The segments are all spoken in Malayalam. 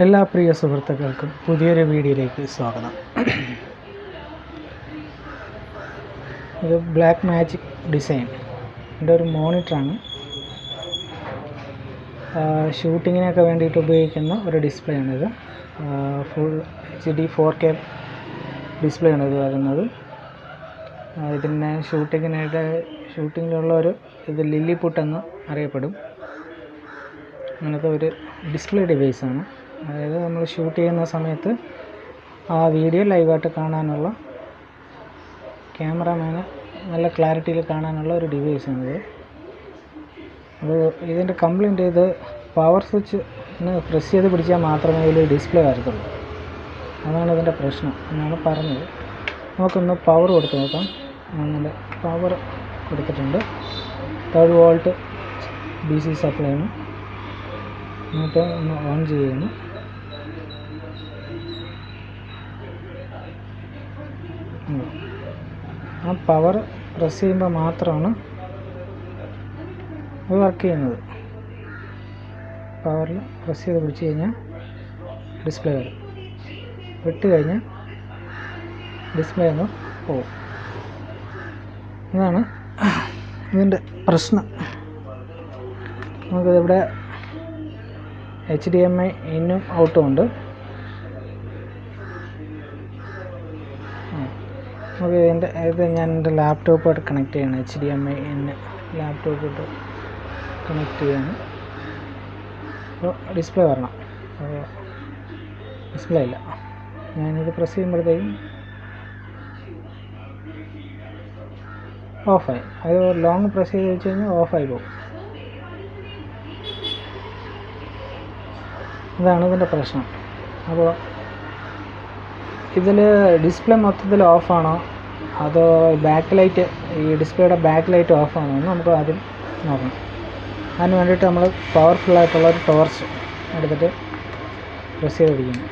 എല്ലാ പ്രിയ സുഹൃത്തുക്കൾക്കും പുതിയൊരു വീഡിയോയിലേക്ക് സ്വാഗതം. ഇത് ബ്ലാക്ക് മാജിക് ഡിസൈൻ എൻ്റെ ഒരു മോണിറ്ററാണ്. ഷൂട്ടിങ്ങിനൊക്കെ വേണ്ടിയിട്ട് ഉപയോഗിക്കുന്ന ഒരു ഡിസ്പ്ലേ ആണിത്. ഫുൾ HD 4K ഡിസ്പ്ലേ ആണ് ഇത് വരുന്നത്. ഇതിനെ ഷൂട്ടിങ്ങിലുള്ള ഇത് ലില്ലിപുട്ട് എന്ന് അറിയപ്പെടും. അങ്ങനത്തെ ഒരു ഡിസ്പ്ലേ ഡിവൈസാണ്. അതായത് നമ്മൾ ഷൂട്ട് ചെയ്യുന്ന സമയത്ത് ആ വീഡിയോ ലൈവായിട്ട് കാണാനുള്ള, ക്യാമറാമാന് നല്ല ക്ലാരിറ്റിയിൽ കാണാനുള്ള ഒരു ഡിവൈസാണിത്. അപ്പോൾ ഇതിൻ്റെ കംപ്ലൈൻറ്റ് ഇത് പവർ സ്വിച്ച് പ്രസ് ചെയ്ത് പിടിച്ചാൽ മാത്രമേ ഇതിൽ ഡിസ്പ്ലേ വരത്തുള്ളൂ. അതാണ് ഇതിൻ്റെ പ്രശ്നം എന്നാണ് പറഞ്ഞത്. നമുക്കൊന്ന് പവർ കൊടുത്ത് നോക്കാം. അങ്ങനെ പവർ കൊടുത്തിട്ടുണ്ട്. 3 വോൾട്ട് DC സപ്ലൈ ആണ്. എന്നിട്ട് ഒന്ന് ഓൺ ചെയ്യുന്നു. ആ പവർ പ്രസ് ചെയ്യുമ്പോൾ മാത്രമാണ് അത് വർക്ക് ചെയ്യുന്നത്. പവറിൽ പ്രസ് ചെയ്ത് പിടിച്ച് കഴിഞ്ഞാൽ ഡിസ്പ്ലേ വരും. വിട്ട് കഴിഞ്ഞാൽ ഡിസ്പ്ലേ ഒന്ന് പോകും. ഇതാണ് ഇതിൻ്റെ പ്രശ്നം. നമുക്കിതിവിടെ HDMI ഇന്നും ഔട്ടും ഉണ്ട്. നമുക്ക് ഇത് ഞാൻ എൻ്റെ ലാപ്ടോപ്പായിട്ട് കണക്ട് ചെയ്യണം. HDMI ഇൻ ലാപ്ടോപ്പായിട്ട് കണക്ട് ചെയ്യണം. അപ്പോൾ ഡിസ്പ്ലേ വരണം. അപ്പോൾ ഡിസ്പ്ലേ ഇല്ല. ഞാനിത് പ്രസ് ചെയ്യുമ്പോഴത്തേക്കും ഓഫായി. അത് ലോങ് പ്രസ് ചെയ്ത് വെച്ച് കഴിഞ്ഞാൽ ഓഫായി പോകും. ഇതാണ് ഇതിൻ്റെ പ്രശ്നം. അപ്പോൾ ഇതിൽ ഡിസ്പ്ലേ മൊത്തത്തിൽ ഓഫാണോ അതോ ബാക്ക് ലൈറ്റ്, ഈ ഡിസ്പ്ലേയുടെ ബാക്ക് ലൈറ്റ് ഓഫാണോ എന്ന് നമുക്ക് ആദ്യം നോക്കണം. അതിന് വേണ്ടിയിട്ട് നമ്മൾ പവർഫുള്ളായിട്ടുള്ള ഒരു ടോർച്ച് എടുത്തിട്ട് പ്രസ് ചെയ്ത് പിടിക്കുന്നു.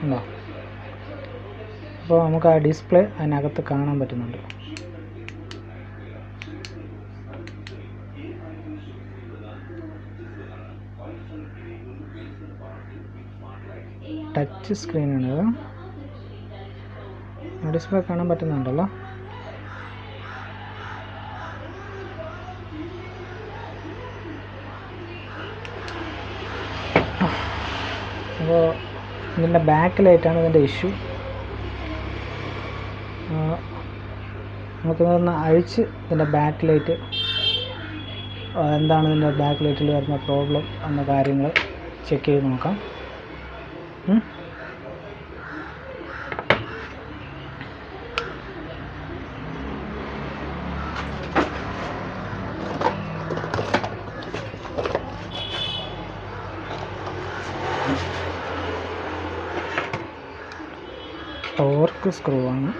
ഉണ്ടോ? അപ്പോൾ നമുക്ക് ആ ഡിസ്പ്ലേ അതിനകത്ത് കാണാൻ പറ്റുന്നുണ്ട്. ടച്ച് സ്ക്രീനാണിത്. ഡിസ്പ്ലേ കാണാൻ പറ്റുന്നുണ്ടല്ലോ. അപ്പോൾ ഇതിൻ്റെ ബാക്ക് ലൈറ്റാണ് ഇതിൻ്റെ ഇഷ്യൂ. നമുക്കിതൊന്ന് അഴിച്ച് ഇതിൻ്റെ ബാക്ക് ലൈറ്റ് എന്താണ് ഇതിൻ്റെ ബാക്ക് ലൈറ്റിൽ വരുന്ന പ്രോബ്ലം എന്ന കാര്യങ്ങൾ ചെക്ക് ചെയ്ത് നോക്കാം. ടോർക്ക് സ്ക്രൂ ആണ്.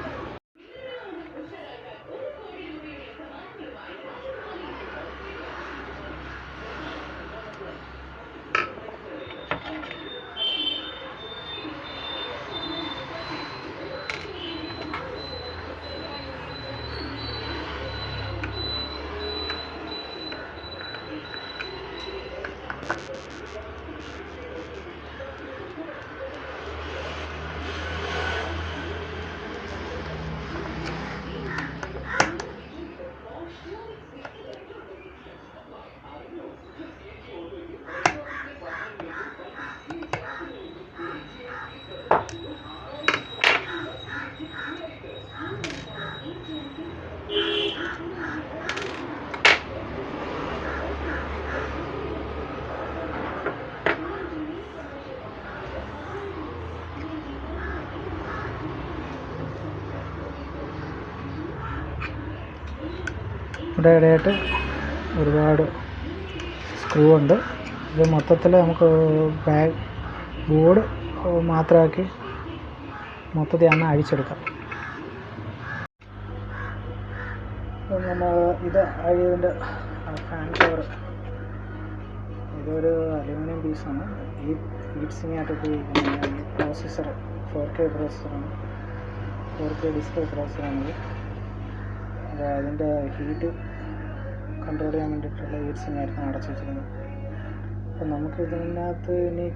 ഇവിടെ ഇടയായിട്ട് ഒരുപാട് സ്ക്രൂ ഉണ്ട്. ഇത് മൊത്തത്തിൽ നമുക്ക് ബോർഡ് മാത്രമാക്കി മൊത്തത്തിൽ അന്ന് അഴിച്ചെടുക്കാം. നമ്മൾ ഇത് ഇതിൻ്റെ ഫാൻ കവർ, ഇതൊരു അലുമിനിയം പീസാണ്. ഈ ഹീറ്റ്സിനായിട്ട് ഉപയോഗിക്കുന്നത് പ്രോസസ്സർ 4K പ്രോസസ്സറാണ്. 4K display പ്രോസസ്സറാണിത്. അതിൻ്റെ ഹീറ്റ് കൺട്രോൾ ചെയ്യാൻ വേണ്ടിയിട്ടുള്ള ഹീറ്റ്സിനായിരുന്നു അടച്ചു വെച്ചിരുന്നത്. അപ്പോൾ നമുക്ക് ഇതിനകത്ത് ഇനി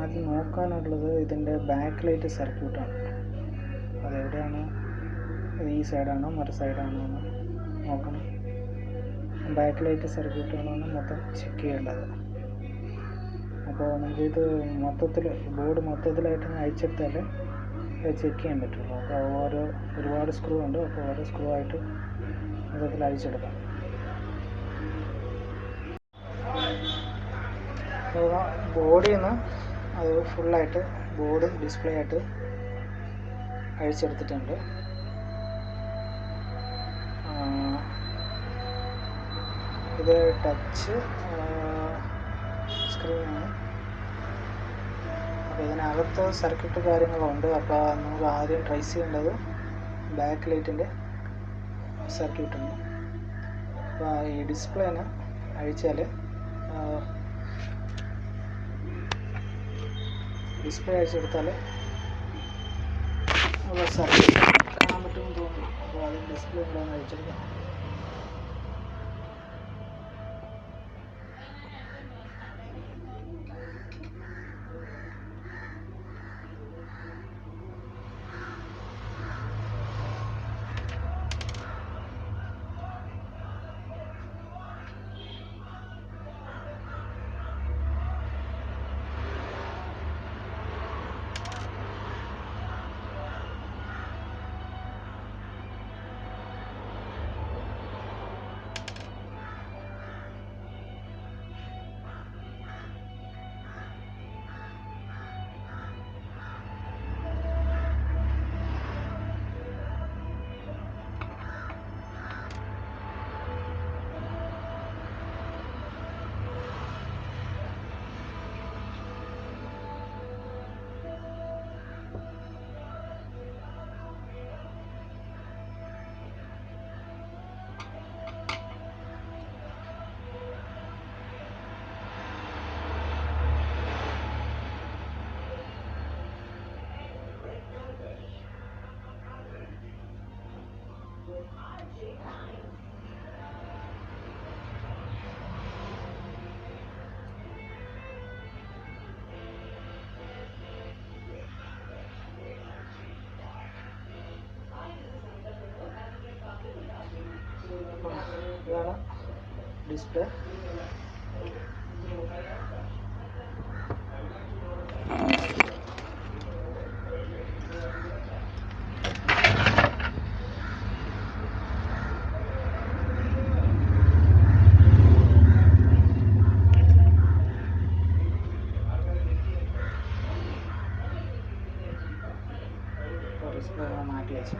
ആദ്യം നോക്കാനുള്ളത് ഇതിൻ്റെ ബാക്ക് ലൈറ്റ് സർക്യൂട്ടാണ്. അതെവിടെയാണ്, ഈ സൈഡാണോ മറ്റു സൈഡാണോ എന്ന് നോക്കണം. ബാക്ക് ലൈറ്റ് സർക്യൂട്ടാണോ എന്ന് മൊത്തം ചെക്ക് ചെയ്യേണ്ടത്. അപ്പോൾ നമുക്കിത് ബോർഡ് മൊത്തത്തിലായിട്ട് അയച്ചെടുത്താലേ ചെക്ക് ചെയ്യാൻ പറ്റുള്ളൂ. അപ്പോൾ ഒരുപാട് സ്ക്രൂ ഉണ്ട്. അപ്പോൾ ഓരോ സ്ക്രൂ ആയിട്ട് മൊത്തത്തിൽ അഴിച്ചെടുക്കാം. ബോഡിയിൽ നിന്ന് അത് ഫുള്ളായിട്ട് ബോർഡും ഡിസ്പ്ലേ ആയിട്ട് അഴിച്ചെടുത്തിട്ടുണ്ട്. ഇത് ടച്ച് സ്ക്രീനാണ്. അപ്പോൾ ഇതിനകത്ത് സർക്യൂട്ട് കാര്യങ്ങളുണ്ട്. അപ്പോൾ നമുക്ക് ആദ്യം ട്രേസ് ചെയ്യേണ്ടത് ബാക്ക് ലൈറ്റിൻ്റെ സർക്യൂട്ടാണ്. അപ്പോൾ ഈ ഡിസ്പ്ലേനെ അഴിച്ചാൽ ഡിസ്പ്ലേ അഴിച്ചെടുത്താൽ സർക്യൂട്ട് കാണാൻ പറ്റുമെന്ന് തോന്നുന്നു. അപ്പോൾ അത് ഡിസ്പ്ലേ ഉണ്ടോയെന്ന് അഴിച്ചെടുക്കാം. ഇതാണ് ഡിസ്പ്ലേ. ഡിസ്പ്ലേ മാറ്റി വെച്ചു.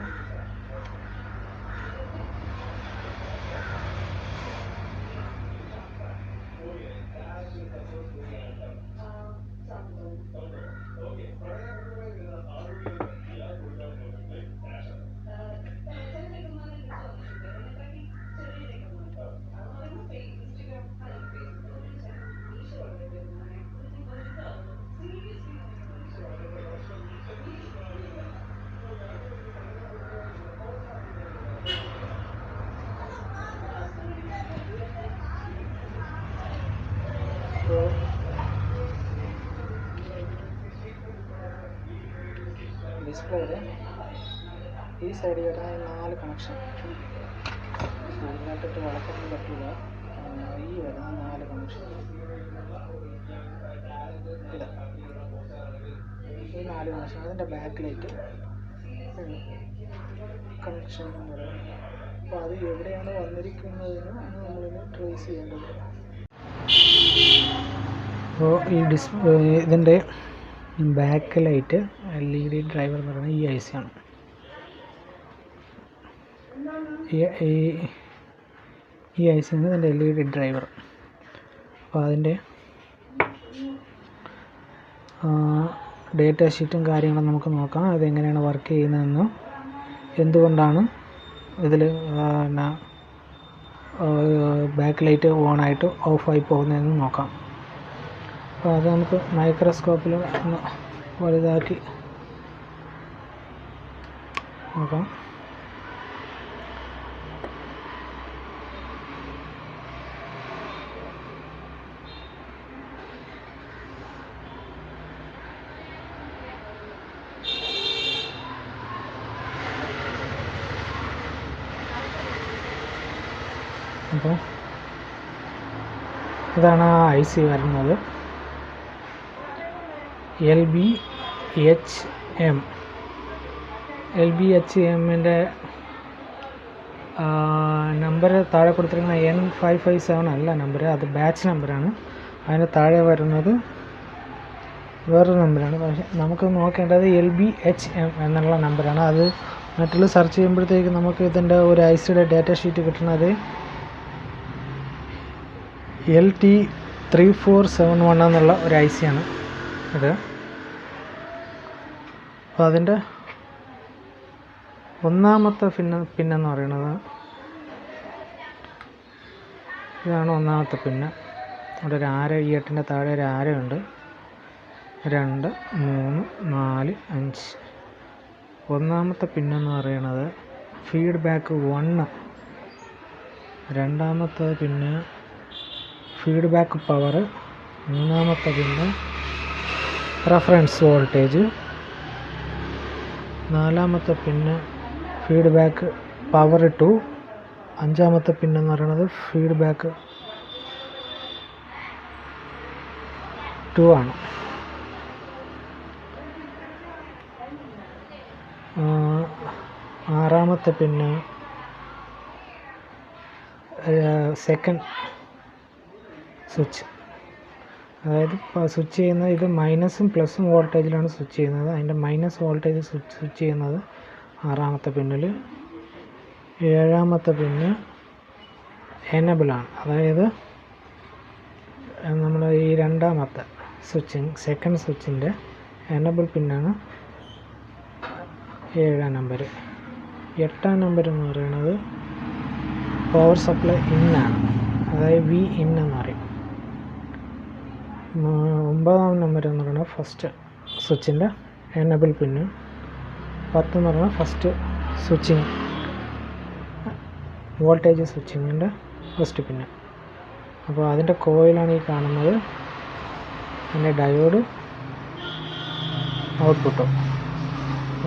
ഡിസ്പ്ലേയുടെ ഈ സൈഡിൽ വരുന്ന 4 കണക്ഷൻ ഇതിനകത്തിട്ട് വളർത്താൻ പറ്റില്ല. ഈ വരുന്ന 4 കണക്ഷൻ ഇതാ, ഈ 4 കണക്ഷൻ അതിൻ്റെ ബാക്ക് ലൈറ്റ് കണക്ഷൻ എന്ന് പറയുന്നത്. അപ്പോൾ അത് എവിടെയാണ് വന്നിരിക്കുന്നതെന്ന് നമ്മളിത് ട്രേസ് ചെയ്യേണ്ടത്. അപ്പോൾ ഈ ഇതിൻ്റെ ബാക്ക് ലൈറ്റ് LED ഡ്രൈവർ എന്ന് പറയുന്നത് ഈ IC ആണ്. ഈ IC ആണ് ഇതിൻ്റെ LED ഡ്രൈവർ. അപ്പോൾ അതിൻ്റെ ഡേറ്റ ഷീറ്റും കാര്യങ്ങളും നമുക്ക് നോക്കാം. അതെങ്ങനെയാണ് വർക്ക് ചെയ്യുന്നതെന്നും എന്തുകൊണ്ടാണ് ഇതിൽ ബാക്ക് ലൈറ്റ് ഓണായിട്ട് ഓഫായി പോകുന്നതെന്നും നോക്കാം. അപ്പോൾ അത് നമുക്ക് മൈക്രോസ്കോപ്പിൽ ഒന്ന് വലുതാക്കി നോക്കാം. അപ്പോൾ ഇതാണ് ആ ഐ സി വരുന്നത്. LBHM. LBHMൻ്റെ നമ്പർ താഴെ കൊടുത്തിരിക്കുന്ന N557 അല്ല നമ്പർ, അത് ബാച്ച് നമ്പറാണ്. അതിന് താഴെ വരുന്നത് വേറൊരു നമ്പറാണ്. പക്ഷേ നമുക്ക് നോക്കേണ്ടത് LBHM എന്നുള്ള നമ്പറാണ്. അത് നെറ്റിൽ സെർച്ച് ചെയ്യുമ്പോഴത്തേക്ക് നമുക്ക് ഇതിൻ്റെ ഒരു ഐസിയുടെ ഡാറ്റ ഷീറ്റ് കിട്ടുന്നത് LT3471 എന്നുള്ള ഒരു ഐസിയാണ് ഇത്. അപ്പോൾ അതിൻ്റെ ഒന്നാമത്തെ പിന്നെന്ന് പറയുന്നത് ഇതാണ്. ഒന്നാമത്തെ പിന്ന് അവിടെ ഒരു ആര, ഈ 8ൻ്റെ താഴെ ഒരു ആരയുണ്ട്. 2, 3, 4, 5. ഒന്നാമത്തെ പിന്നെന്ന് പറയുന്നത് ഫീഡ്ബാക്ക് 1. രണ്ടാമത്തെ പിന്നെ ഫീഡ്ബാക്ക് പവർ. മൂന്നാമത്തെ പിന്നെ റഫറൻസ് വോൾട്ടേജ്. നാലാമത്തെ പിന്നെ ഫീഡ്ബാക്ക് പവർ 2. അഞ്ചാമത്തെ പിന്നെന്ന് പറയുന്നത് ഫീഡ്ബാക്ക് 2 ആണ്. ആറാമത്തെ പിന്നെ സെക്കൻഡ് സ്വിച്ച്. അതായത് സ്വിച്ച് ചെയ്യുന്നത് ഇത് മൈനസും പ്ലസും വോൾട്ടേജിലാണ് സ്വിച്ച് ചെയ്യുന്നത്. അതിൻ്റെ മൈനസ് വോൾട്ടേജ് സ്വിച്ച് ചെയ്യുന്നത് ആറാമത്തെ പിന്നിൽ. ഏഴാമത്തെ പിന്നെ എനബിളാണ്. അതായത് നമ്മൾ ഈ രണ്ടാമത്തെ സെക്കൻഡ് സ്വിച്ചിൻ്റെ എനബിൾ പിന്നാണ് 7ാം നമ്പർ. 8ാം നമ്പർ എന്ന് പറയുന്നത് പവർ സപ്ലൈ ഇന്നാണ്, അതായത് വി ഇൻ എന്ന് പറയും. 9ാം നമ്പർ എന്ന് പറയുന്നത് ഫസ്റ്റ് സ്വിച്ചിൻ്റെ എനബിൾ പിന്ന്. 10 എന്ന് പറയുന്നത് ഫസ്റ്റ് സ്വിച്ചിങ് വോൾട്ടേജ് സ്വിച്ചിങ്ങിൻ്റെ ഫസ്റ്റ് പിന്ന്. അപ്പോൾ അതിൻ്റെ കോയിലാണ് ഈ കാണുന്നത്. അതിൻ്റെ ഡയോഡ്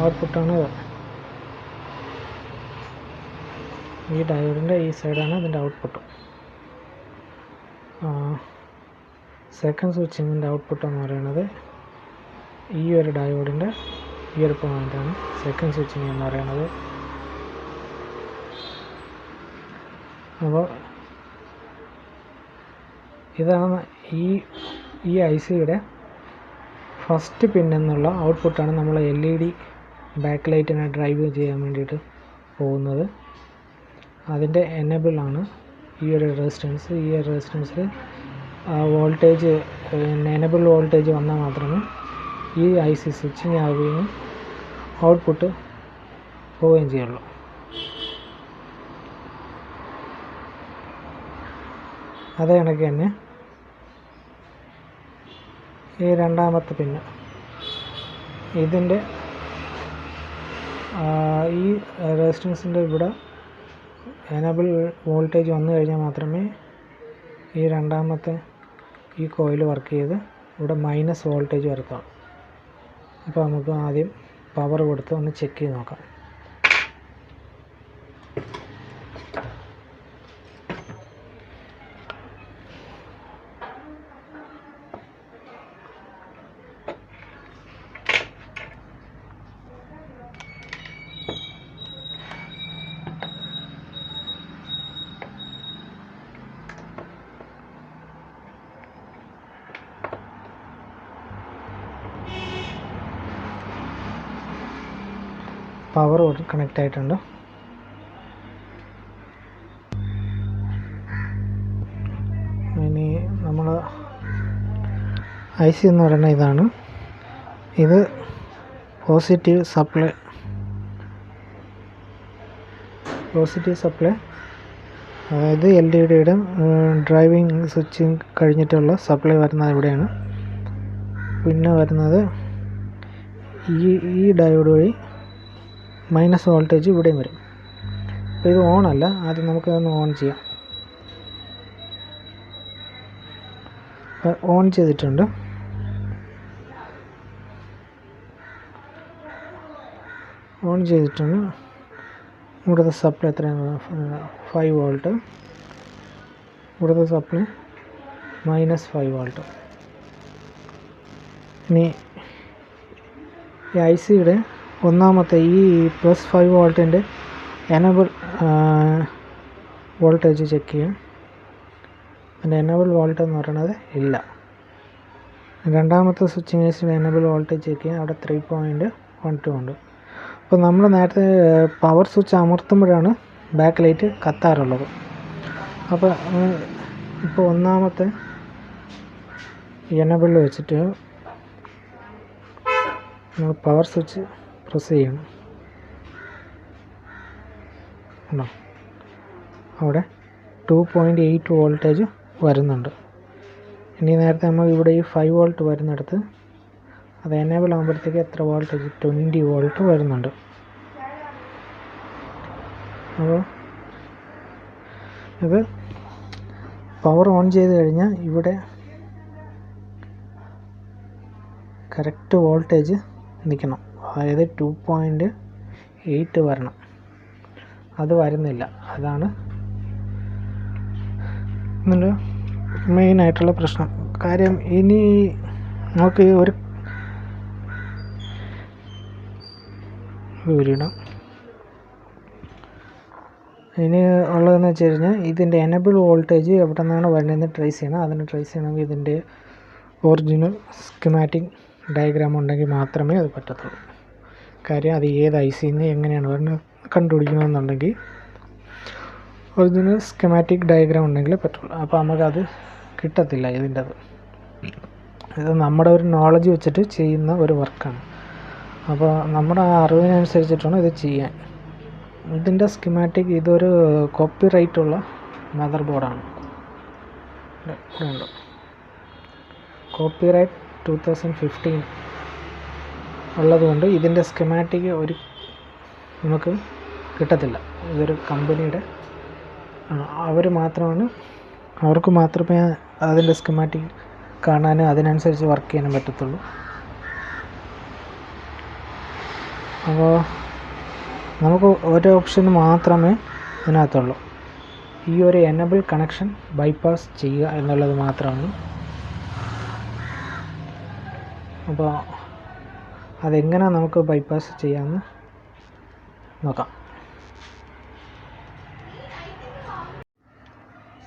ഔട്ട്പുട്ടാണ് ഇത്. ഈ ഡയോഡിൻ്റെ ഈ സൈഡാണ് അതിൻ്റെ ഔട്ട്പുട്ട്. സെക്കൻഡ് സ്വിച്ചിങ്ങിൻ്റെ ഔട്ട്പുട്ട് എന്ന് പറയുന്നത് ഈ ഒരു ഡയോഡിൻ്റെ ഈ ഒരു പോയിൻ്റാണ് സെക്കൻഡ് സ്വിച്ചിങ് എന്ന് പറയുന്നത്. അപ്പോൾ ഇതാണ് ഈ ഐ സിയുടെ ഫസ്റ്റ് പിന്നെന്നുള്ള ഔട്ട്പുട്ടാണ് നമ്മൾ LED ബാക്ക് ലൈറ്റിനെ ഡ്രൈവ് ചെയ്യാൻ വേണ്ടിയിട്ട് പോകുന്നത്. അതിൻ്റെ എനബിളാണ് ഈ ഒരു റെസിസ്റ്റൻസ്. ഈ റെസിസ്റ്റൻസിൽ വോൾട്ടേജ് എനബിൾ വോൾട്ടേജ് വന്നാൽ മാത്രമേ ഈ ഐ സി സ്വിച്ചിങ് ആവുകയും ഔട്ട്പുട്ട് പോവുകയും ചെയ്യുള്ളൂ. അതേ കണക്ക് തന്നെ ഈ രണ്ടാമത്തെ പിന്ന് ഇതിൻ്റെ ഈ റെസിസ്റ്റൻസിൻ്റെ ഇവിടെ എനബിൾ വോൾട്ടേജ് വന്നു കഴിഞ്ഞാൽ മാത്രമേ ഈ രണ്ടാമത്തെ ഈ കോയിൽ വർക്ക് ചെയ്ത് ഇവിടെ മൈനസ് വോൾട്ടേജ് വരത്തുള്ളൂ. അപ്പോൾ നമുക്ക് ആദ്യം പവർ കൊടുത്ത് ഒന്ന് ചെക്ക് ചെയ്ത് നോക്കാം. പവർ കണക്റ്റ് ആയിട്ടുണ്ട്. ഇനി നമ്മൾ ഐ സി എന്ന് പറയുന്നത് ഇതാണ്. ഇത് പോസിറ്റീവ് സപ്ലൈ അതായത് LEDയുടെ ഡ്രൈവിംഗ് സ്വിച്ചിങ് കഴിഞ്ഞിട്ടുള്ള സപ്ലൈ വരുന്നത് ഇവിടെയാണ്. പിന്നെ വരുന്നത് ഈ ഡയോഡ് വഴി മൈനസ് വോൾട്ടേജ് ഇവിടെയും വരും. അപ്പോൾ ഇത് ഓൺ അല്ല. ആദ്യം നമുക്കതൊന്ന് ഓൺ ചെയ്യാം. ഓൺ ചെയ്തിട്ടുണ്ട്. ഇവിടുത്തെ സപ്ലൈ എത്രയാണ്? 5 വോൾട്ട്. ഇവിടുത്തെ സപ്ലൈ -5 വോൾട്ട്. ഇനി ഈ ഐ സിയുടെ ഒന്നാമത്തെ ഈ +5 വോൾട്ടിൻ്റെ എനബിൾ വോൾട്ടേജ് ചെക്ക് ചെയ്യാം. അതിൻ്റെ എനബിൾ വോൾട്ട് എന്ന് പറയുന്നത് ഇല്ല. രണ്ടാമത്തെ സ്വിച്ചിങ് ഐസിയുടെ എനബിൾ വോൾട്ടേജ് ചെക്ക് ചെയ്യാം. അവിടെ 3.12 ഉണ്ട്. അപ്പോൾ നമ്മൾ നേരത്തെ പവർ സ്വിച്ച് അമർത്തുമ്പോഴാണ് ബാക്ക് ലൈറ്റ് കത്താറുള്ളത്. അപ്പോൾ ഇപ്പോൾ ഒന്നാമത്തെ എനബിളിൽ വെച്ചിട്ട് നമ്മൾ പവർ സ്വിച്ച് പ്രസ് ചെയ്യണം. ഉണ്ടോ, അവിടെ 2.8 വോൾട്ടേജ് വരുന്നുണ്ട്. ഇനി നേരത്തെ നമ്മൾ ഇവിടെ ഈ 5 വോൾട്ട് വരുന്നിടത്ത് അത് എനേബിൾ ആകുമ്പോഴത്തേക്ക് എത്ര വോൾട്ടേജ് 20 വോൾട്ട് വരുന്നുണ്ട്. അപ്പോൾ ഇത് പവർ ഓൺ ചെയ്ത് കഴിഞ്ഞാൽ ഇവിടെ കറക്റ്റ് വോൾട്ടേജ് നിൽക്കണം. അതായത് 2.8 വരണം. അത് വരുന്നില്ല. അതാണ് ഇതിൻ്റെ മെയിനായിട്ടുള്ള പ്രശ്നം. കാര്യം ഇനി നമുക്ക് ഒരു വിവരിക്കണം. ഇനി ഉള്ളതെന്ന് വെച്ച് കഴിഞ്ഞാൽ ഇതിൻ്റെ എനബിൾ വോൾട്ടേജ് എവിടെ നിന്നാണ് വരുന്നതെന്ന് ട്രേസ് ചെയ്യണം. അതിന് ട്രേസ് ചെയ്യണമെങ്കിൽ ഇതിൻ്റെ ഒറിജിനൽ സ്കിമാറ്റിക് ഡയഗ്രാം ഉണ്ടെങ്കിൽ മാത്രമേ അത് പറ്റത്തുള്ളൂ. കാര്യം അത് ഏത് ഐ സിന്ന് എങ്ങനെയാണ് വരുന്നത് കണ്ടുപിടിക്കണമെന്നുണ്ടെങ്കിൽ ഒറിജിനൽ സ്കിമാറ്റിക് ഡയഗ്രാം ഉണ്ടെങ്കിലേ പറ്റുള്ളൂ. അപ്പോൾ നമുക്കത് കിട്ടത്തില്ല ഇതിൻ്റെത്. ഇത് നമ്മുടെ ഒരു നോളജ് വെച്ചിട്ട് ചെയ്യുന്ന ഒരു വർക്കാണ്. അപ്പോൾ നമ്മുടെ ആ അറിവിനനുസരിച്ചിട്ടാണ് ഇത് ചെയ്യാൻ. ഇതിൻ്റെ സ്കിമാറ്റിക് ഇതൊരു കോപ്പി റൈറ്റുള്ള മദർ ബോർഡാണ്. കോപ്പി റൈറ്റ് 2015 ഉള്ളതുകൊണ്ട് ഇതിൻ്റെ സ്കിമാറ്റിക് നമുക്ക് കിട്ടത്തില്ല. ഇതൊരു കമ്പനിയുടെ അവർക്ക് മാത്രമേ അതിൻ്റെ സ്കിമാറ്റിക് കാണാനും അതിനനുസരിച്ച് വർക്ക് ചെയ്യാനും പറ്റത്തുള്ളൂ. അപ്പോൾ നമുക്ക് ഒരു ഓപ്ഷൻ മാത്രമേ ഇതിനകത്തുള്ളൂ. ഈ ഒരു എനബിൾ കണക്ഷൻ ബൈപ്പാസ് ചെയ്യുക എന്നുള്ളത് മാത്രമാണ്. അപ്പോൾ അതെങ്ങനെ നമുക്ക് ബൈപ്പാസ് ചെയ്യാമെന്ന് നോക്കാം.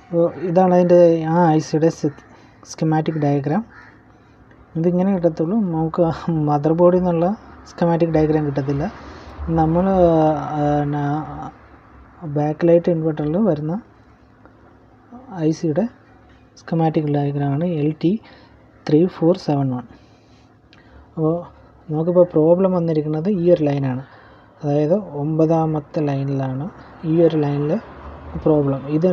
അപ്പോൾ ഇതാണ് അതിൻ്റെ ആ ഐ സിയുടെ സ്കിമാറ്റിക് ഡയഗ്രാം. ഇതിങ്ങനെ കിട്ടത്തുള്ളൂ. നമുക്ക് മദർ ബോർഡിൽ നിന്നുള്ള സ്കിമാറ്റിക് ഡയഗ്രാം കിട്ടത്തില്ല. നമ്മൾ ബാക്ക് ലൈറ്റ് ഇൻവെർട്ടറിൽ വരുന്ന ഐ സിയുടെ സ്കിമാറ്റിക് ഡയഗ്രാമാണ് LT3471. അപ്പോൾ നമുക്കിപ്പോൾ പ്രോബ്ലം വന്നിരിക്കുന്നത് ഈ ഒരു ലൈനാണ്. അതായത് 9ാമത്തെ ലൈനിലാണ് ഈ ഒരു ലൈനിൽ പ്രോബ്ലം. ഇത്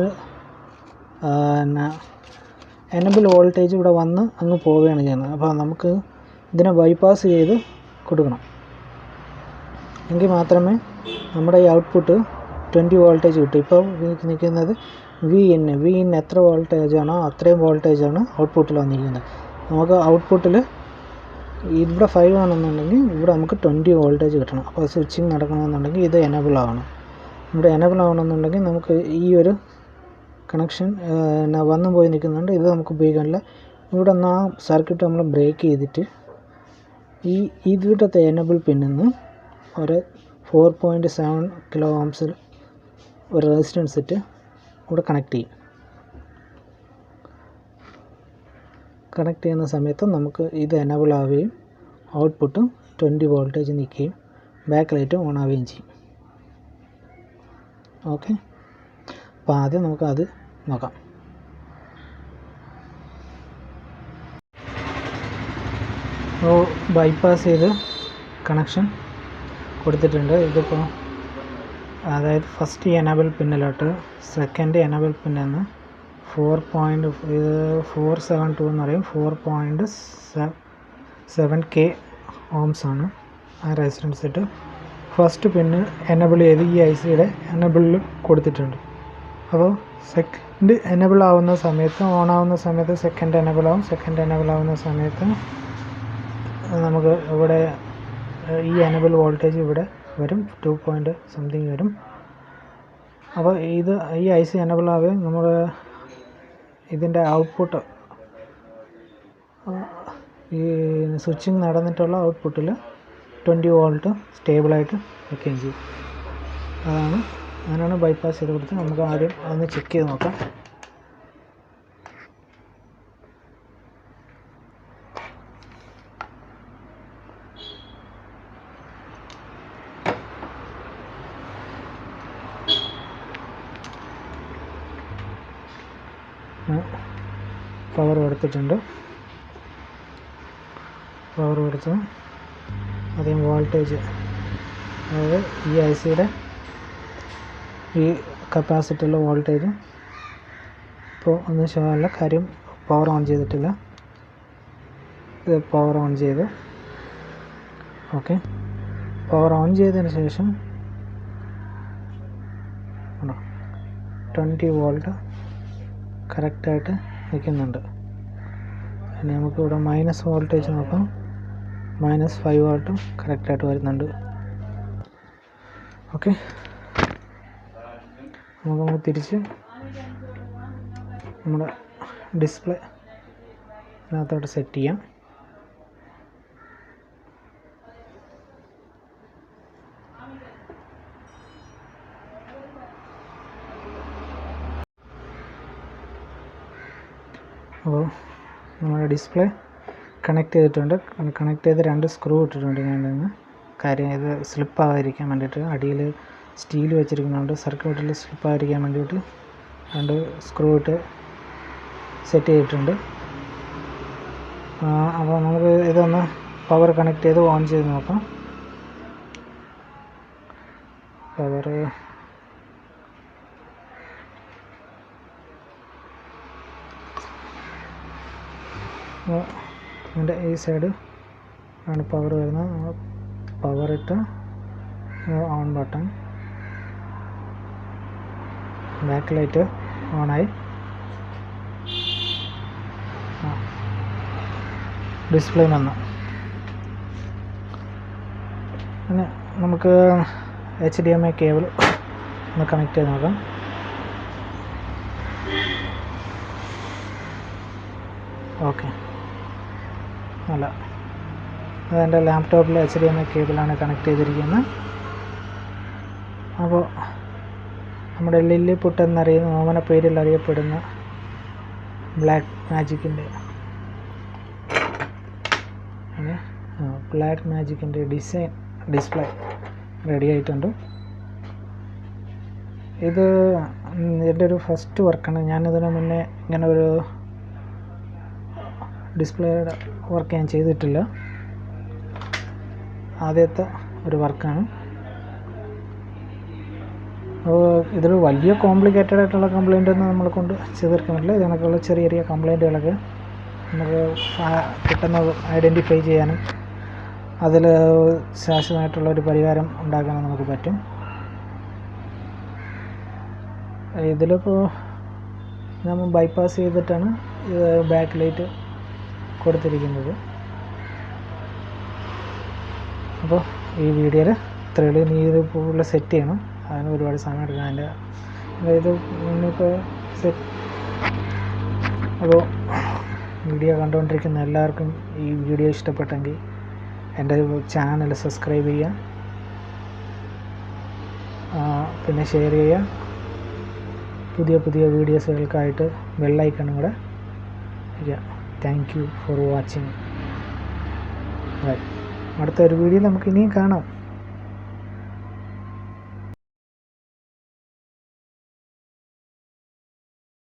എനബിൾ വോൾട്ടേജ് ഇവിടെ വന്ന് അങ്ങ് പോവുകയാണ് ചെയ്യുന്നത്. അപ്പോൾ നമുക്ക് ഇതിനെ ബൈപ്പാസ് ചെയ്ത് കൊടുക്കണം. എങ്കിൽ മാത്രമേ നമ്മുടെ ഈ ഔട്ട്പുട്ട് 20 വോൾട്ടേജ് കിട്ടും. ഇപ്പോൾ നിൽക്കുന്നത് വി ഇൻ എത്ര വോൾട്ടേജാണോ അത്രയും വോൾട്ടേജാണ് ഔട്ട്പുട്ടിൽ വന്നിരിക്കുന്നത്. നമുക്ക് ഔട്ട്പുട്ടിൽ ഇവിടെ 5 ആണെന്നുണ്ടെങ്കിൽ ഇവിടെ നമുക്ക് 20 വോൾട്ടേജ് കിട്ടണം. അപ്പോൾ സ്വിച്ചിങ് നടക്കണമെന്നുണ്ടെങ്കിൽ ഇത് എനബിൾ ആവണം. ഇവിടെ എനബിൾ ആവണമെന്നുണ്ടെങ്കിൽ നമുക്ക് ഈ ഒരു കണക്ഷൻ വന്നു പോയി നിൽക്കുന്നുണ്ട്. ഇത് നമുക്ക് ഉപയോഗിക്കാനില്ല. ഇവിടെ നിന്ന് ആ സർക്യൂട്ട് നമ്മൾ ബ്രേക്ക് ചെയ്തിട്ട് ഇവിടുത്തെ എനബിൾ പിന്നിൽ നിന്ന് ഒരു 4.7 കിലോ ഓംസിൽ ഒരു റെസിസ്റ്റൻസ് സെറ്റ് ഇവിടെ കണക്ട് ചെയ്യും. കണക്ട് ചെയ്യുന്ന സമയത്ത് നമുക്ക് ഇത് എനബിൾ ആവുകയും ഔട്ട്പുട്ടും 20 വോൾട്ടേജ് നിൽക്കുകയും ബാക്ക് ലൈറ്റും ഓൺ ആവുകയും ചെയ്യും. ഓക്കെ, അപ്പോൾ ആദ്യം നമുക്കത് നോക്കാം. അപ്പോൾ ബൈപ്പാസ് ചെയ്ത് കണക്ഷൻ കൊടുത്തിട്ടുണ്ട്. ഇതിപ്പോൾ അതായത് ഫസ്റ്റ് എനബിൾ പിന്നിലോട്ട് സെക്കൻഡ് എനബിൾ പിന്നിൽ നിന്ന് 4.472 എന്ന് പറയും 4.7K ഓംസ് ആണ് ആ റെസിസ്റ്റൻസ് സെറ്റ്. ഫസ്റ്റ് പിന്നെ എനബിൾ ചെയ്ത് ഈ ഐ സിയുടെ എനബിളിൽ കൊടുത്തിട്ടുണ്ട്. അപ്പോൾ സെക്കൻഡ് എനബിൾ ആവുന്ന സമയത്ത് ഓൺ ആവുന്ന സമയത്ത് സെക്കൻഡ് എനബിൾ ആവും. സെക്കൻഡ് എനബിൾ ആവുന്ന സമയത്ത് നമുക്ക് ഇവിടെ ഈ എനബിൾ വോൾട്ടേജ് ഇവിടെ വരും 2 പോയിൻറ്റ് സംതിങ് വരും. അപ്പോൾ ഈ ഐ സി എനബിൾ ആവുകയും നമ്മൾ ഇതിൻ്റെ ഔട്ട്പുട്ട് ഈ സ്വിച്ചിങ് നടന്നിട്ടുള്ള ഔട്ട്പുട്ടിൽ 20 വോൾട്ട് സ്റ്റേബിളായിട്ട് വയ്ക്കുകയും ചെയ്യും. അങ്ങനെയാണ് ബൈപ്പാസ് ചെയ്ത് കൊടുത്ത്. നമുക്ക് ആദ്യം അതൊന്ന് ചെക്ക് ചെയ്ത് നോക്കാം. പവർ കൊടുത്തിട്ടുണ്ട്. പവർ കൊടുത്ത് ആദ്യം വോൾട്ടേജ്, അതായത് ഈ ഐ സിയുടെ ഈ കപ്പാസിറ്ററിലെ വോൾട്ടേജ് ഇപ്പോൾ ഒന്നും ശരിയല്ല. കാര്യം പവർ ഓൺ ചെയ്തിട്ടില്ല. ഇത് പവർ ഓൺ ചെയ്തു. ഓക്കെ, പവർ ഓൺ ചെയ്തതിന് ശേഷം 20 വോൾട്ട് കറക്റ്റായിട്ട് നിൽക്കുന്നുണ്ട്. പിന്നെ നമുക്കിവിടെ മൈനസ് വോൾട്ടേജ് നോക്കാം. -5 വോൾട്ടും കറക്റ്റായിട്ട് വരുന്നുണ്ട്. ഓക്കെ, നമുക്ക് തിരിച്ച് നമ്മുടെ ഡിസ്പ്ലേ അതിനകത്തോട്ട് സെറ്റ് ചെയ്യാം. അപ്പോൾ നമ്മുടെ ഡിസ്പ്ലേ കണക്ട് ചെയ്തിട്ടുണ്ട്. കണക്ട് ചെയ്ത് 2 സ്ക്രൂ ഇട്ടിട്ടുണ്ട് ഞാൻ നിന്ന്. കാര്യം ഇത് സ്ലിപ്പാകാതിരിക്കാൻ വേണ്ടിയിട്ട്. അടിയിൽ സ്റ്റീൽ വെച്ചിരിക്കുന്നുണ്ട്. സർക്യൂട്ടിൽ സ്ലിപ്പാകാതിരിക്കാൻ വേണ്ടിയിട്ട് 2 സ്ക്രൂ ഇട്ട് സെറ്റ് ചെയ്തിട്ടുണ്ട്. അപ്പോൾ നമുക്ക് ഇതൊന്ന് പവർ കണക്ട് ചെയ്ത് ഓൺ ചെയ്ത് നോക്കാം. പവർ അതിൻ്റെ ഈ സൈഡ് ആണ് പവർ വരുന്നത്. പവർ ഇട്ട് ഓൺ ബട്ടൺ, ബാക്ക് ലൈറ്റ് ഓണായി. ഡിസ്പ്ലേ വന്നു. പിന്നെ നമുക്ക് HDMI കേബിൾ ഒന്ന് കണക്ട് ചെയ്ത് നോക്കാം. ഓക്കെ, അല്ല, അതെൻ്റെ ലാപ്ടോപ്പിൽ HDMI കേബിളാണ് കണക്ട് ചെയ്തിരിക്കുന്നത്. അപ്പോൾ നമ്മുടെ ലില്ലിപുട്ട് എന്നറിയുന്ന ഓമന പേരിൽ അറിയപ്പെടുന്ന ബ്ലാക്ക്മാജിക്കിൻ്റെ ഡിസൈൻ ഡിസ്പ്ലേ റെഡി ആയിട്ടുണ്ട്. ഇത് എൻ്റെ ഒരു ഫസ്റ്റ് വർക്കാണ്. ഞാനിതിന് മുന്നേ ഇങ്ങനെ ഒരു ഡിസ്പ്ലേയുടെ വർക്ക് ഞാൻ ചെയ്തിട്ടില്ല. ആദ്യത്തെ ഒരു വർക്കാണ്. അപ്പോൾ ഇതൊരു വലിയ കോംപ്ലിക്കേറ്റഡ് ആയിട്ടുള്ള കംപ്ലയിൻ്റ് ഒന്നും നമ്മളെ കൊണ്ട് ചെയ്തെടുക്കാൻ പറ്റില്ല. ഇതിനൊക്കെയുള്ള ചെറിയ ചെറിയ കംപ്ലയിൻറ്റുകളൊക്കെ നമുക്ക് പെട്ടെന്ന് ഐഡൻറ്റിഫൈ ചെയ്യാനും അതിൽ ശാശ്വതമായിട്ടുള്ള ഒരു പരിഹാരം ഉണ്ടാക്കാനും നമുക്ക് പറ്റും. ഇതിലിപ്പോൾ നമ്മൾ ബൈപ്പാസ് ചെയ്തിട്ടാണ് ഇത് ബാക്ക് ലൈറ്റ് കൊടുത്തിരിക്കുന്നത്. അപ്പോൾ ഈ വീഡിയോയിൽ ഇത്രയുള്ളൂ. ഇനി ഇത് ഫുള്ള് സെറ്റ് ചെയ്യണം. അതിന് ഒരുപാട് സമയം എടുക്കണം. അതിൻ്റെ അതായത് ഇന്നിപ്പോൾ സെറ്റ്. അപ്പോൾ വീഡിയോ കണ്ടുകൊണ്ടിരിക്കുന്ന എല്ലാവർക്കും ഈ വീഡിയോ ഇഷ്ടപ്പെട്ടെങ്കിൽ എൻ്റെ ചാനൽ സബ്സ്ക്രൈബ് ചെയ്യുക, പിന്നെ ഷെയർ ചെയ്യുക. പുതിയ പുതിയ വീഡിയോസുകൾക്കായിട്ട് ബെൽ ഐക്കണും കൂടെ വയ്ക്കുക. Thank you for watching. അടുത്തൊരു വീഡിയോ നമുക്ക് ഇനിയും കാണാം.